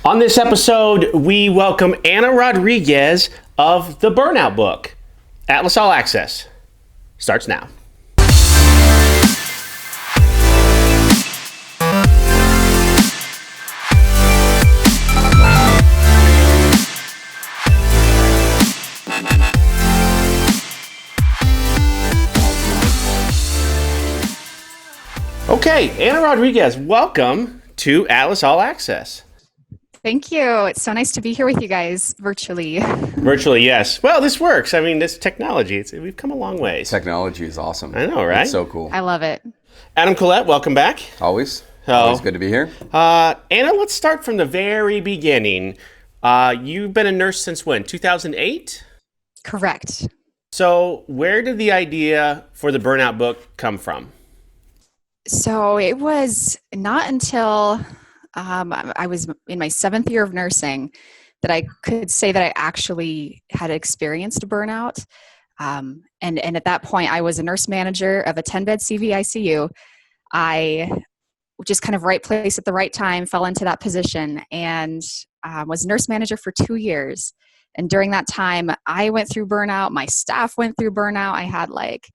On this episode, we welcome Anna Rodriguez of the Burnout Book. Atlas All Access starts now. Okay, Anna Rodriguez, welcome to Atlas All Access. Thank you. It's so nice to be here with you guys virtually. Virtually, yes. Well, this works. I mean, this technology, we've come a long way. Technology is awesome. I know, right? It's so cool. I love it. Adam Collette, welcome back. Always good to be here. Anna, let's start from the very beginning. You've been a nurse since when? 2008? Correct. So where did the idea for the Burnout Book come from? So it was not until I was in my 7th year of nursing that I could say that I actually had experienced burnout. And at that point, I was a nurse manager of a 10-bed CVICU. I just kind of right place at the right time, fell into that position, and was nurse manager for 2 years. And during that time, I went through burnout. My staff went through burnout. I had like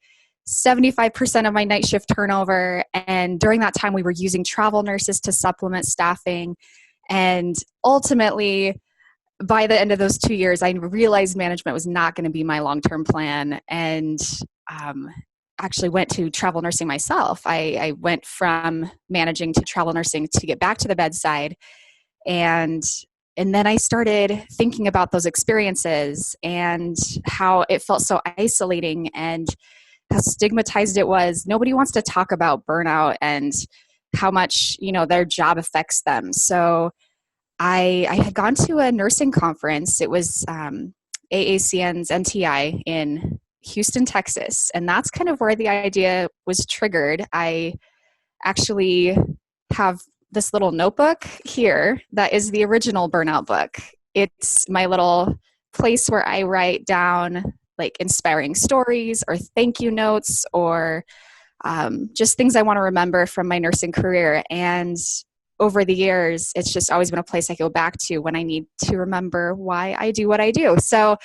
75% of my night shift turnover. And during that time, we were using travel nurses to supplement staffing. And ultimately, by the end of those 2 years, I realized management was not going to be my long-term plan, and actually went to travel nursing myself. I went from managing to travel nursing to get back to the bedside. And then I started thinking about those experiences and how it felt so isolating and how stigmatized it was. Nobody wants to talk about burnout and how much, their job affects them. So I had gone to a nursing conference. It was AACN's NTI in Houston, Texas. And that's kind of where the idea was triggered. I actually have this little notebook here that is the original Burnout Book. It's my little place where I write down like inspiring stories or thank you notes or just things I want to remember from my nursing career. And over the years, it's just always been a place I go back to when I need to remember why I do what I do. So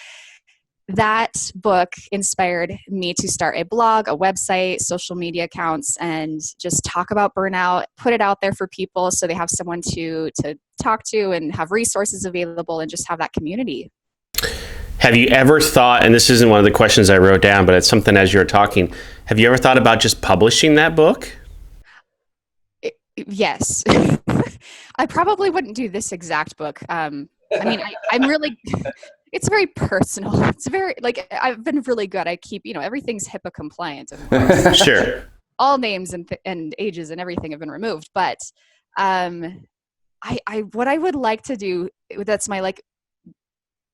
that book inspired me to start a blog, a website, social media accounts, and just talk about burnout, put it out there for people so they have someone to talk to and have resources available and just have that community. Have you ever thought, and this isn't one of the questions I wrote down, but it's something as you were talking, have you ever thought about just publishing that book? Yes. I probably wouldn't do this exact book. I'm really, it's very personal. It's very, I've been really good. I keep, everything's HIPAA compliant. Of course. Sure. All names and ages and everything have been removed. But what I would like to do, that's my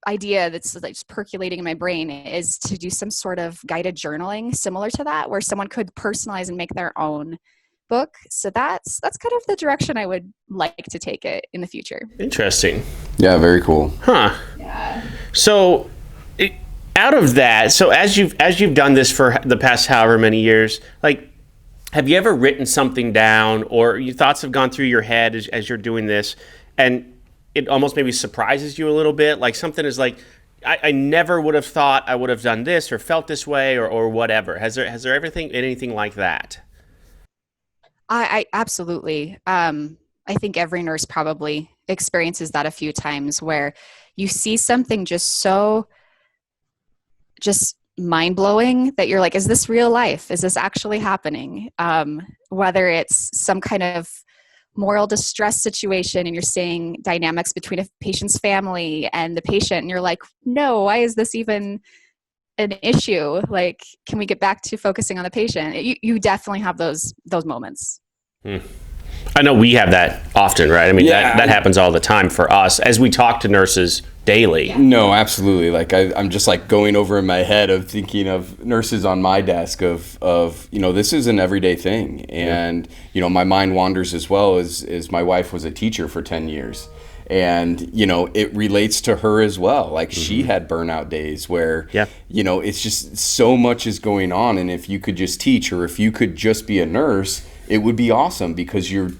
idea that's just percolating in my brain, is to do some sort of guided journaling similar to that, where someone could personalize and make their own book. So that's kind of the direction I would like to take it in the future. Interesting. Yeah, very cool. Huh. Yeah. So out of that, so as you've done this for the past however many years, have you ever written something down, or your thoughts have gone through your head as you're doing this, and it almost maybe surprises you a little bit? Like something is like, I never would have thought I would have done this or felt this way or whatever. Has there anything like that? I absolutely. I think every nurse probably experiences that a few times, where you see something just mind-blowing that you're like, is this real life? Is this actually happening? Whether it's some kind of moral distress situation and you're seeing dynamics between a patient's family and the patient, and you're like, no, why is this even an issue? Like, can we get back to focusing on the patient? You definitely have those moments. I know we have that often, right? I mean, that happens all the time for us as we talk to nurses daily. Yeah. No, absolutely. I'm just going over in my head of thinking of nurses on my desk of this is an everyday thing. And, my mind wanders as well as my wife was a teacher for 10 years. And, it relates to her as well. She had burnout days where, it's just so much is going on. And if you could just teach, or if you could just be a nurse, it would be awesome, because you're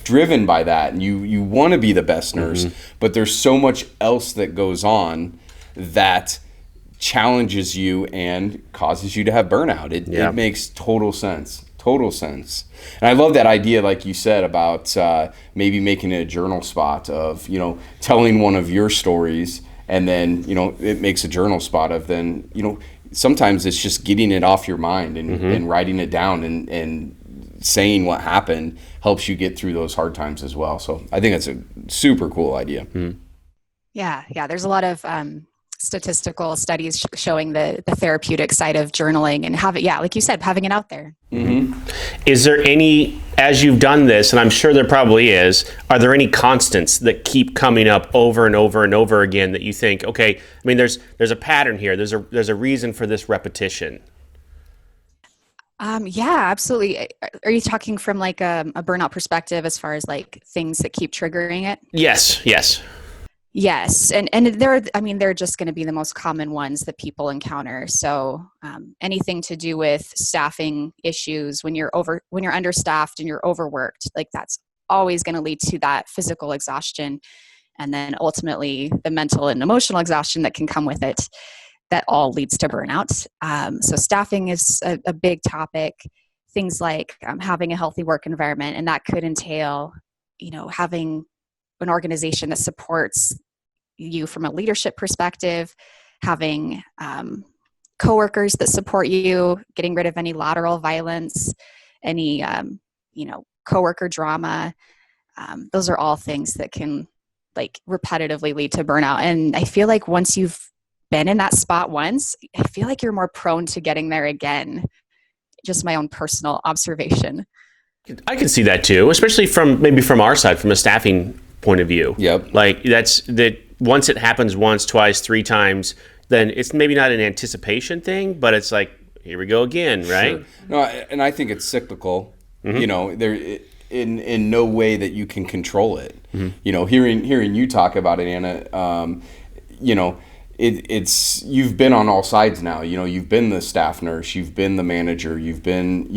driven by that, and you want to be the best nurse, but there's so much else that goes on that challenges you and causes you to have burnout. It makes total sense. And I love that idea, like you said, about maybe making it a journal spot of, telling one of your stories, and then, it makes a journal spot of then, sometimes it's just getting it off your mind and writing it down and saying what happened helps you get through those hard times as well. So I think that's a super cool idea. Yeah. There's a lot of statistical studies showing the therapeutic side of journaling, and like you said, having it out there. Is there any, as you've done this, and I'm sure there probably is, are there any constants that keep coming up over and over and over again that you think, okay, I mean, there's a pattern here, there's a reason for this repetition? Yeah, absolutely. Are you talking from like a burnout perspective as far as like things that keep triggering it? Yes. And they're just going to be the most common ones that people encounter. So anything to do with staffing issues, when you're understaffed and you're overworked, like that's always going to lead to that physical exhaustion. And then ultimately the mental and emotional exhaustion that can come with it, that all leads to burnout. So staffing is a big topic. Things like having a healthy work environment, and that could entail, having an organization that supports you from a leadership perspective, having coworkers that support you, getting rid of any lateral violence, any coworker drama. Those are all things that can like repetitively lead to burnout. And I feel like once you've been in that spot once, I feel like you're more prone to getting there again. Just my own personal observation. I can see that too, especially from our side, from a staffing point of view. Yep. Like that once it happens once, twice, 3 times, then it's maybe not an anticipation thing, but it's like, here we go again, right? Sure. No, and I think it's cyclical. There in no way that you can control it. Hearing you talk about it, Anna, it's you've been on all sides now. You've been the staff nurse, you've been the manager, you've been,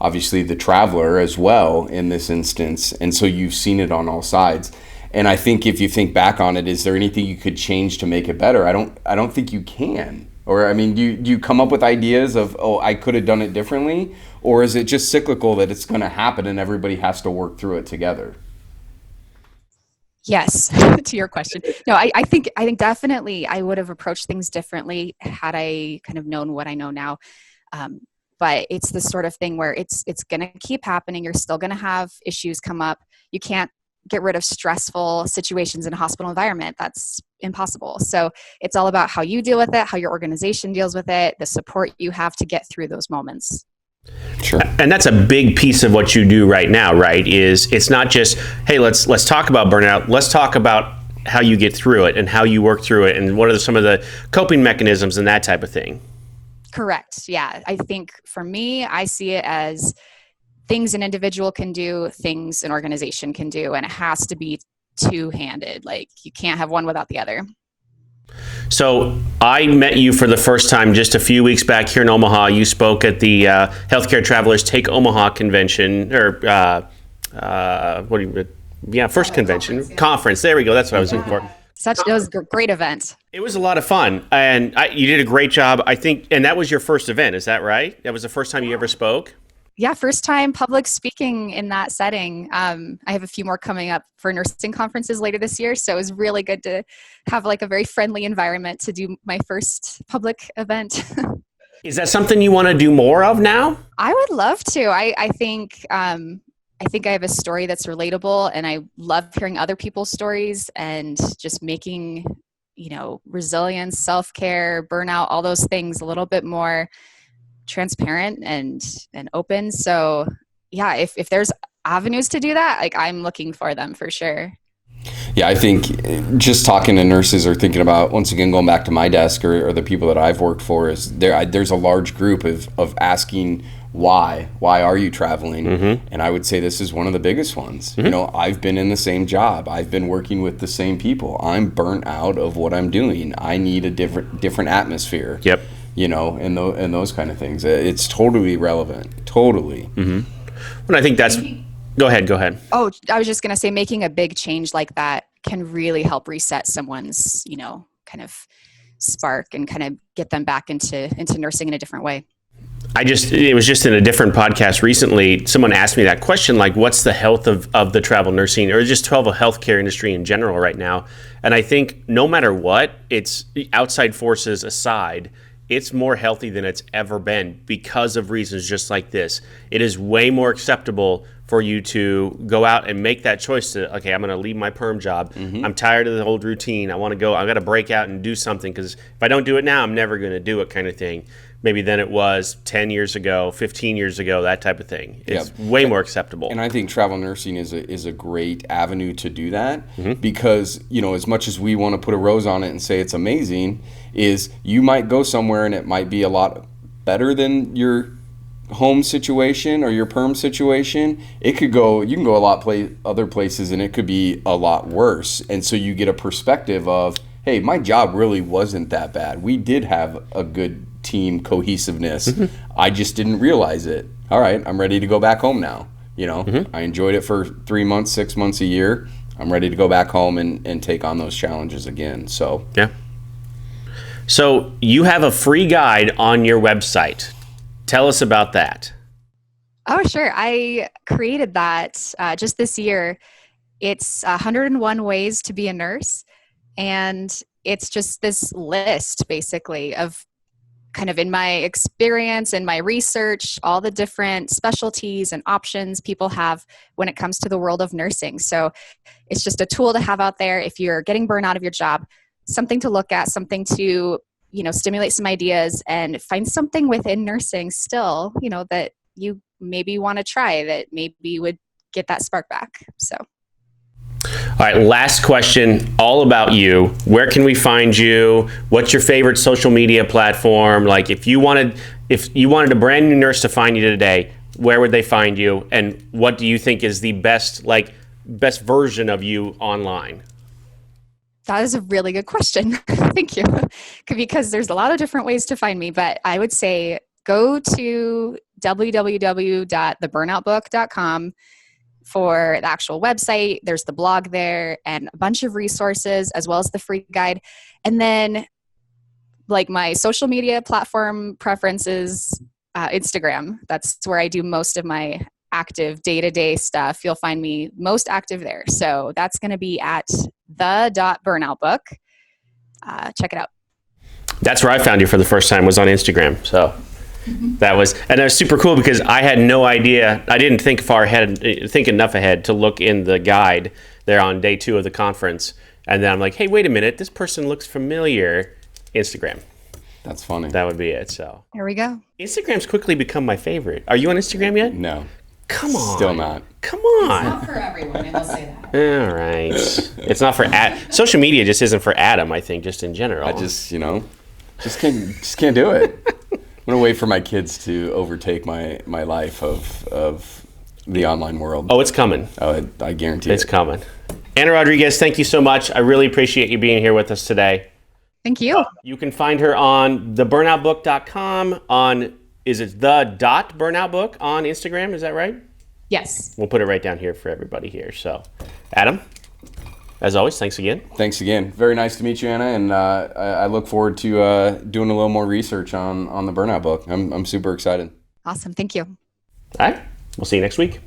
obviously the traveler as well in this instance. And so you've seen it on all sides. And I think if you think back on it, is there anything you could change to make it better? I don't think you can. Or, I mean, do you come up with ideas of, I could have done it differently? Or is it just cyclical that it's going to happen and everybody has to work through it together? Yes, to your question. No, I think definitely I would have approached things differently had I kind of known what I know now. But it's the sort of thing where it's going to keep happening. You're still going to have issues come up. You can't get rid of stressful situations in a hospital environment. That's impossible. So it's all about how you deal with it, how your organization deals with it, the support you have to get through those moments. Sure. And that's a big piece of what you do right now, right? Is it's not just, hey, let's talk about burnout. Let's talk about how you get through it and how you work through it and what are some of the coping mechanisms and that type of thing. Correct. Yeah. I think for me, I see it as things an individual can do, things an organization can do, and it has to be two-handed. Like you can't have one without the other. So I met you for the first time just a few weeks back here in Omaha. You spoke at the Healthcare Travelers Take Omaha convention, or first convention. Conference. There we go. That's what I was looking for. It was a great event. It was a lot of fun, and you did a great job, I think. And that was your first event, is that right? That was the first time you ever spoke? Yeah, first time public speaking in that setting. I have a few more coming up for nursing conferences later this year, so it was really good to have like a very friendly environment to do my first public event. Is that something you want to do more of now? I would love to. I think I have a story that's relatable, and I love hearing other people's stories and just making, resilience, self-care, burnout, all those things a little bit more transparent and open. So yeah, if there's avenues to do that, like I'm looking for them for sure. Yeah, I think just talking to nurses or thinking about, once again, going back to my desk or the people that I've worked for, is there's a large group of asking why are you traveling? Mm-hmm. And I would say this is one of the biggest ones. Mm-hmm. I've been in the same job. I've been working with the same people. I'm burnt out of what I'm doing. I need a different atmosphere. Yep. And those kind of things. It's totally relevant. Totally. Mm-hmm. And I think Go ahead. Oh, I was just going to say, making a big change like that can really help reset someone's, kind of spark and kind of get them back into nursing in a different way. It was just in a different podcast recently. Someone asked me that question, like, what's the health of the travel nursing or just travel healthcare industry in general right now? And I think no matter what, it's outside forces aside, it's more healthy than it's ever been because of reasons just like this. It is way more acceptable for you to go out and make that choice to, okay, I'm going to leave my perm job. I'm tired of the old routine. I got to break out and do something, because if I don't do it now, I'm never going to do it, kind of thing. Maybe than it was 10 years ago, 15 years ago, that type of thing. It's way more acceptable. And I think travel nursing is a great avenue to do that, because, as much as we want to put a rose on it and say it's amazing, is you might go somewhere and it might be a lot better than your home situation or your perm situation. You can go a lot other places and it could be a lot worse. And so you get a perspective of, hey, my job really wasn't that bad. We did have a good team cohesiveness. I just didn't realize it. All right, I'm ready to go back home now. I enjoyed it for 3 months, 6 months, a year. I'm ready to go back home and take on those challenges again. So yeah. So you have a free guide on your website. Tell us about that. Oh, sure. I created that just this year. It's 101 ways to be a nurse. And it's just this list, basically, of kind of, in my experience and my research, all the different specialties and options people have when it comes to the world of nursing. So it's just a tool to have out there if you're getting burned out of your job, something to look at, something to, stimulate some ideas and find something within nursing still, that you maybe want to try, that maybe would get that spark back. So. All right, last question, all about you. Where can we find you? What's your favorite social media platform? Like, if you wanted a brand new nurse to find you today, where would they find you? And what do you think is the best version of you online? That is a really good question. Thank you. Because there's a lot of different ways to find me, but I would say go to www.theburnoutbook.com for the actual website. There's the blog there and a bunch of resources, as well as the free guide. And then, like, my social media platform preferences, Instagram. That's where I do most of my active day-to-day stuff. You'll find me most active there. So that's going to be at the.burnoutbook. Check it out. That's where I found you for the first time, was on Instagram. So that was super cool, because I had no idea. I didn't think enough ahead to look in the guide there on day 2 of the conference. And then I'm like, hey, wait a minute, this person looks familiar. Instagram. That's funny. That would be it. So there we go. Instagram's quickly become my favorite. Are you on Instagram yet? No. Come on. Still not. Come on. It's not for everyone, and they'll say that. All right. It's not for social media. Just isn't for Adam, I think, just in general. I just can't do it. I'm gonna wait for my kids to overtake my life of the online world. Oh, it's coming. Oh, I guarantee it's coming. Anna Rodriguez, thank you so much. I really appreciate you being here with us today. Thank you. You can find her on theburnoutbook.com, on, is it the.burnoutbook on Instagram? Is that right? Yes. We'll put it right down here for everybody here. So, Adam, as always, thanks again. Thanks again. Very nice to meet you, Anna, and I look forward to doing a little more research on the Burnout Book. I'm super excited. Awesome. Thank you. All right. We'll see you next week.